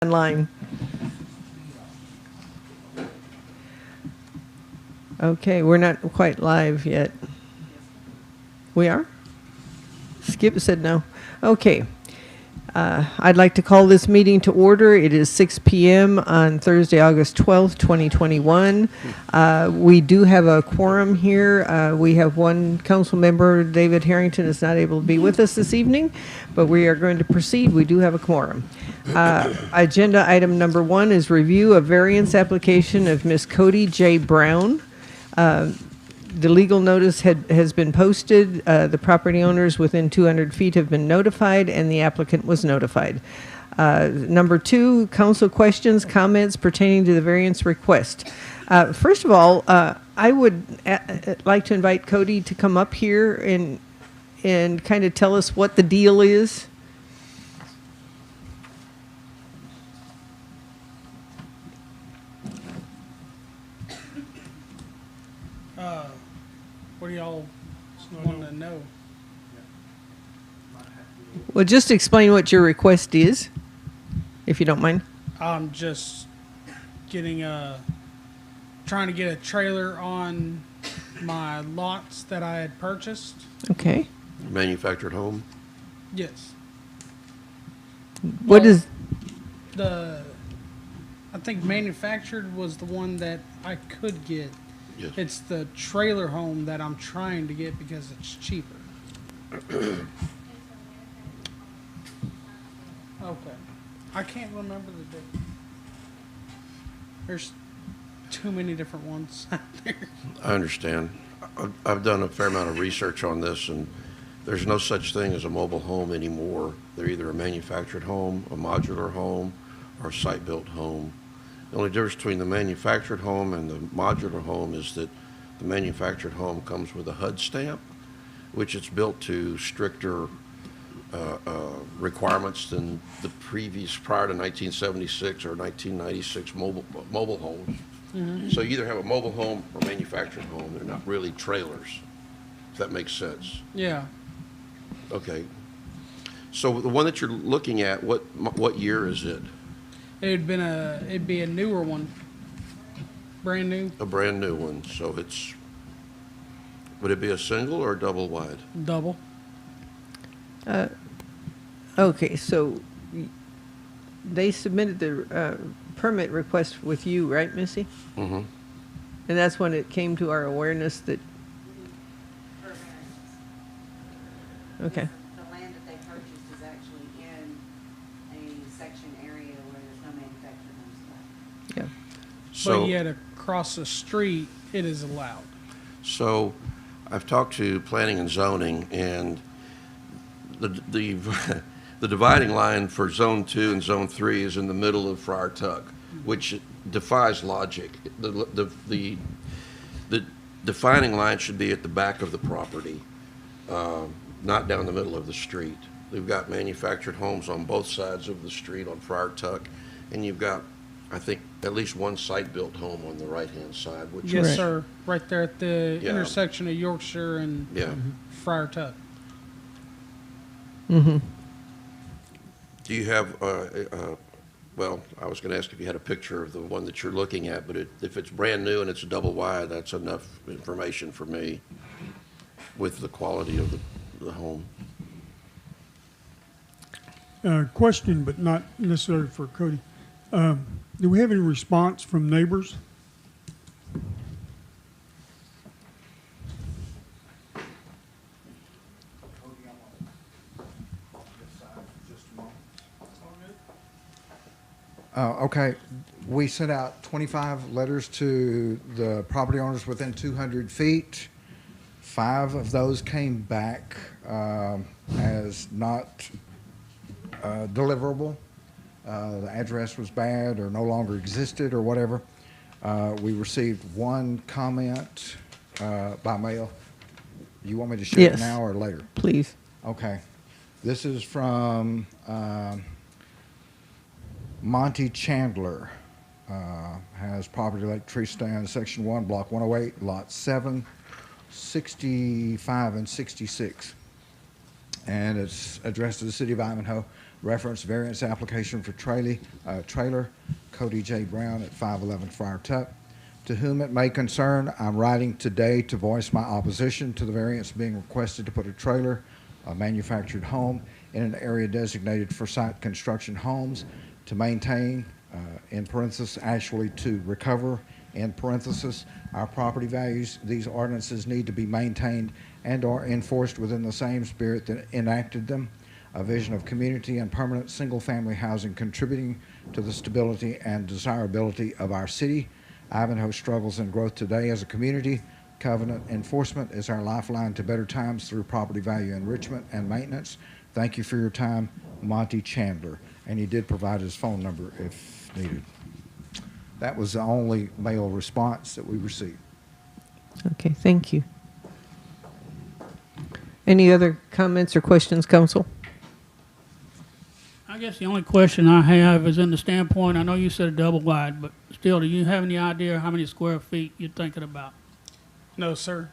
online. Okay, we're not quite live yet. We are? Skip said no. Okay. I'd like to call this meeting to order. It is 6 p.m. on Thursday, August 12th, 2021. We do have a quorum here. We have one council member, David Harrington, is not able to be with us this evening, but we are going to proceed. We do have a quorum. Agenda item number 1 is review of variance application of Ms. Kodie J. Brown. The legal notice has been posted. The property owners within 200 feet have been notified, and the applicant was notified. Number 2, council questions, comments pertaining to the variance request. First of all, I would like to invite Kodie to come up here and kind of tell us what the deal is. What do y'all want to know? Well, just explain what your request is, if you don't mind. I'm just getting trying to get a trailer on my lots that I had purchased. Okay. Manufactured home? Yes. What is... I think manufactured was the one that I could get. Yes. It's the trailer home that I'm trying to get because it's cheaper. Okay. I can't remember the date. There's too many different ones out there. I understand. I've done a fair amount of research on this, and there's no such thing as a mobile home anymore. They're either a manufactured home, a modular home, or a site-built home. The only difference between the manufactured home and the modular home is that the manufactured home comes with a HUD stamp, which is built to stricter requirements than the prior to 1976 or 1996 mobile homes. Mm-hmm. So you either have a mobile home or manufactured home. They're not really trailers, if that makes sense. Yeah. Okay. So the one that you're looking at, what year is it? It'd be a newer one. Brand new. A brand new one. So would it be a single or a double wide? Double. Okay, so they submitted the permit request with you, right, Missy? Mm-hmm. And that's when it came to our awareness that... Okay. The land that they purchased is actually in a section area where there's no manufactured homes left. Yeah. So, But yet across the street, it is allowed. So I've talked to planning and zoning, and the dividing line for Zone 2 and Zone 3 is in the middle of Friar Tuck, which defies logic. The defining line should be at the back of the property, not down the middle of the street. We've got manufactured homes on both sides of the street on Friar Tuck, and you've got, I think, at least one site-built home on the right-hand side. Which Yes, Right. sir. Right there at the Yeah. intersection of Yorkshire and Yeah. Friar Tuck. Mm-hmm. Do you have, well, I was going to ask if you had a picture of the one that you're looking at, but if it's brand new and it's a double wide, that's enough information for me with the quality of the home. Question, but not necessarily for Kodie. Do we have any response from neighbors? Okay, we sent out 25 letters to the property owners within 200 feet. 5 of those came back as not deliverable. The address was bad or no longer existed or whatever. We received 1 comment by mail. You want me to share Yes. it now or later? Please. Okay. This is from Monty Chandler. Has property like tree stand, section 1, block 108, lot 7, 65 and 66. And it's addressed to the city of Ivanhoe. Reference variance application for trailer, Kodie J. Brown at 511 Friar Tuck. To whom it may concern, I'm writing today to voice my opposition to the variance being requested to put a trailer, a manufactured home, in an area designated for site construction homes to maintain, in parentheses, actually to recover, in parentheses, our property values. These ordinances need to be maintained and are enforced within the same spirit that enacted them. A vision of community and permanent single-family housing contributing to the stability and desirability of our city. Ivanhoe struggles in growth today as a community. Covenant enforcement is our lifeline to better times through property value enrichment and maintenance. Thank you for your time, Monty Chandler. And he did provide his phone number if needed. That was the only mail response that we received. Okay, thank you. Any other comments or questions, council? I guess the only question I have is in the standpoint, I know you said a double wide, but still, do you have any idea how many square feet you're thinking about? No, sir.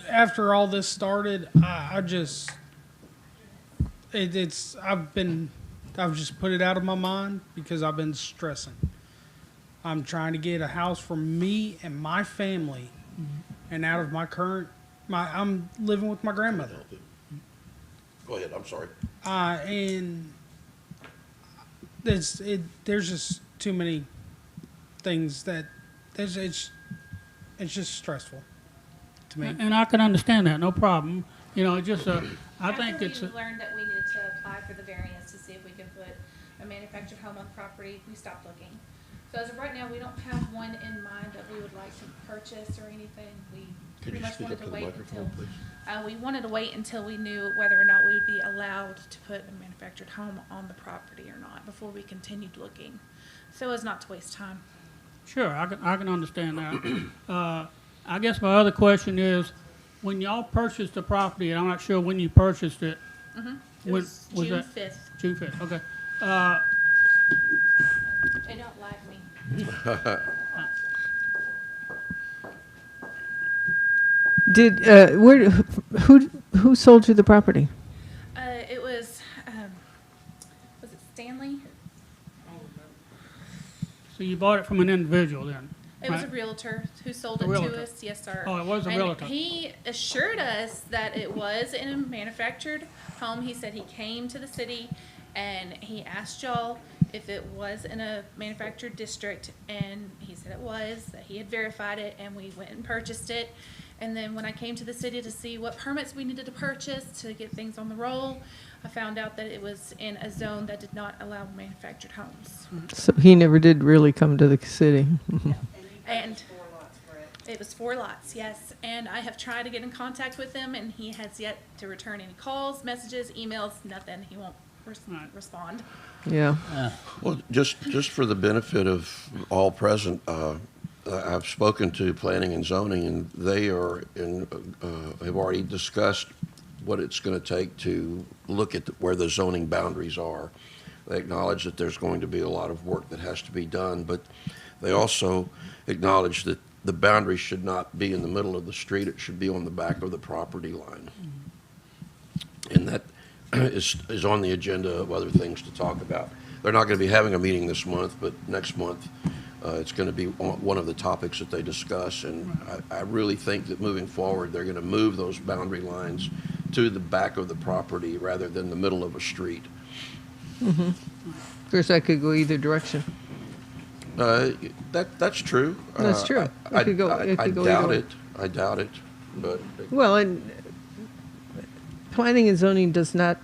After all this started, I've just put it out of my mind because I've been stressing. I'm trying to get a house for me and my family, and out of I'm living with my grandmother. Go ahead, I'm sorry. And there's just too many things that it's just stressful to me. And I can understand that, no problem. You know, it's just I think After it's we learned that we needed to apply for the variance to see if we could put a manufactured home on the property, we stopped looking. So as of right now, we don't have one in mind that we would like to purchase or anything. We pretty much wanted to wait until we wanted to wait until we knew whether or not we would be allowed to put a manufactured home on the property or not before we continued looking, so as not to waste time. sure, I can understand that. I guess my other question is, when y'all purchased the property, and I'm not sure when you purchased it. It was June that 5th. June 5th, okay. They don't like me. Did who sold you the property? It was it Stanley? So you bought it from an individual then? It was a right? realtor who sold A it realtor. to us. Yes, sir. Oh, it was a And realtor. he assured us that it was in a manufactured home. He said he came to the city and he asked y'all if it was in a manufactured district, and he said it was, that he had verified it, and we went and purchased it. And then when I came to the city to see what permits we needed to purchase to get things on the roll, I found out that it was in a zone that did not allow manufactured homes. So he never did really come to the city. And it was 4 lots, yes. And I have tried to get in contact with him, and he has yet to return any calls, messages, emails, nothing. He won't respond. Yeah. Well, just for the benefit of all present, I've spoken to planning and zoning, and they are have already discussed what it's going to take to look at where the zoning boundaries are. They acknowledge that there's going to be a lot of work that has to be done, but they also acknowledge that the boundary should not be in the middle of the street. It should be on the back of the property line. And that is on the agenda of other things to talk about. They're not going to be having a meeting this month, but next month it's going to be one of the topics that they discuss. And I really think that moving forward, they're going to move those boundary lines to the back of the property rather than the middle of a street. Mm-hmm. Of course, that could go either direction. That's true. That's true. I It could go doubt either way. it. I doubt it. But Well, and planning and zoning does not.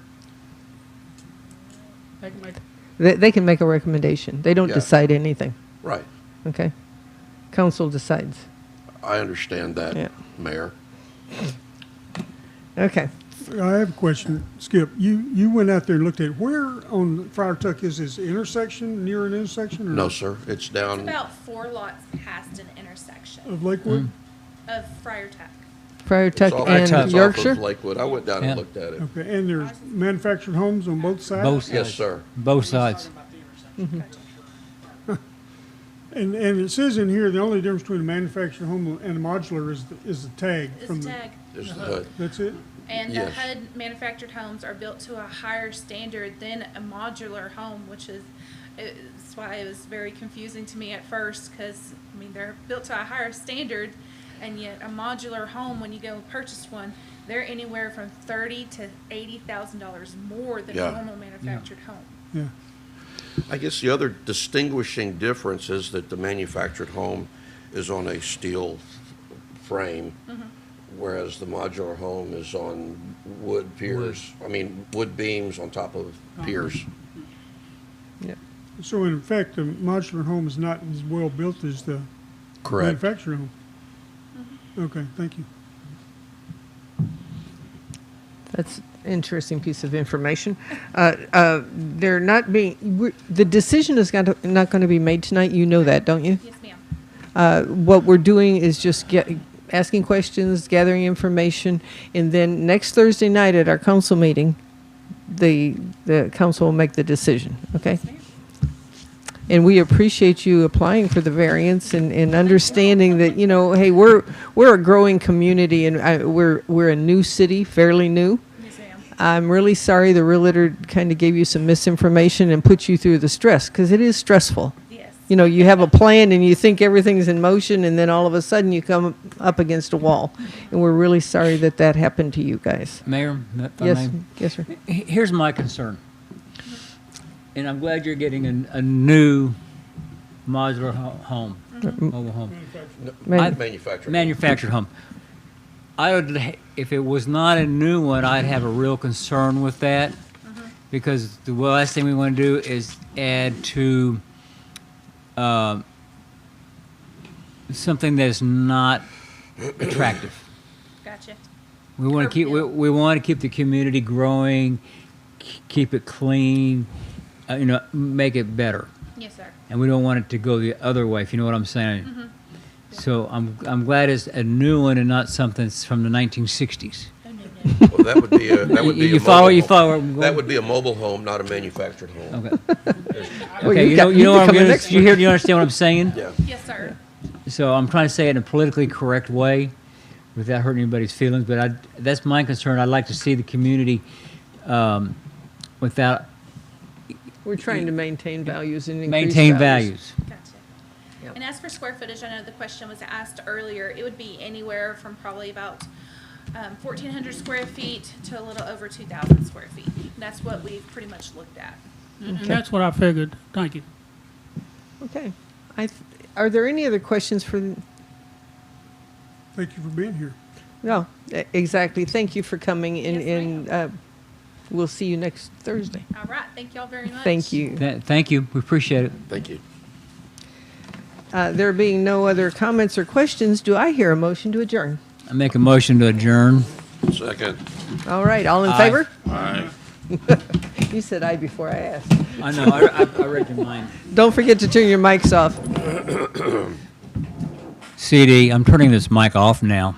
They can make a recommendation. They don't Yeah. decide anything. right, Okay. Council decides. I understand that, Yeah. Mayor. Okay. I have a question, Skip. You went out there and looked at where on Friar Tuck is this intersection, near an intersection? Or No, sir. It's It's down. about 4 lots past an intersection Of Lakewood? of Friar Tuck. Friar It's Tuck off- and it's off Yorkshire. of Lakewood. I went down Yeah. and looked at it. Okay, and there's manufactured homes on both sides? Both sides. Yes, sir. Both sides. And it says in here, the only difference between a manufactured home and a modular is the tag It's from a the. tag. is the HUD. That's it? And the Yes. HUD manufactured homes are built to a higher standard than a modular home, which is, it's why it was very confusing to me at first, because, I mean, they're built to a higher standard, and yet a modular home, when you go purchase one, they're anywhere from $30,000 to $80,000 more than Yeah. a normal manufactured home. Yeah. I guess the other distinguishing difference is that the manufactured home is on a steel frame, whereas the modular home is on wood piers. I mean, wood beams on top of piers. Yep. So in effect, the modular home is not as well built as the Correct. manufactured home? Okay, thank you. That's an interesting piece of information. They're not being, the decision is not going to be made tonight. You know that, don't you? Yes, ma'am. What we're doing is just asking questions, gathering information, and then next Thursday night at our council meeting, the council will make the decision, okay? Yes, ma'am. And we appreciate you applying for the variance and understanding that, you know, hey, we're a growing community, and we're a new city, fairly new. Yes, ma'am. I'm really sorry the realtor kind of gave you some misinformation and put you through the stress, because it is stressful. Yes. You know, you have a plan and you think everything's in motion, and then all of a sudden you come up against a wall. And we're really sorry that that happened to you guys. Mayor, if I Yes, may. yes, sir. Here's my concern. And I'm glad you're getting a new modular home, mobile home, Manufactured. manufactured home. I would, if it was not a new one, I'd have a real concern with that, because the last thing we want to do is add to something that's not attractive. Gotcha. We want to keep we want to keep the community growing, keep it clean, you know, make it better. Yes, sir. And we don't want it to go the other way, if you know what I'm saying. So I'm glad it's a new one and not something that's from the 1960s. Oh, no. Well, that would be a, that would be You a follow- mobile you home. follow where I'm going? That would be a mobile home, not a manufactured home. Okay. Well, Okay. you You got- know, you you know what I'm become an gonna. expert. You understand what I'm saying? Yeah. Yes, sir. So I'm trying to say it in a politically correct way, without hurting anybody's feelings. But that's my concern. I'd like to see the community without We're trying to maintain values and increase maintain values. Gotcha. Yep. And as for square footage, I know the question was asked earlier, it would be anywhere from probably about 1,400 square feet to a little over 2,000 square feet. That's what we've pretty much looked at. And that's what I figured. Thank you. Okay. Are there any other questions for? Thank you for being here. No, exactly. Thank you for coming, Yes, and we'll see you next Thursday. All right, thank y'all very much. Thank you. Thank you. We appreciate it. Thank you. There being no other comments or questions, do I hear a motion to adjourn? I make a motion to adjourn. Second. All right, all in Aye. favor? Aye. You said aye before I asked. I know. I read your mind. Don't forget to turn your mics off. CD, I'm turning this mic off now.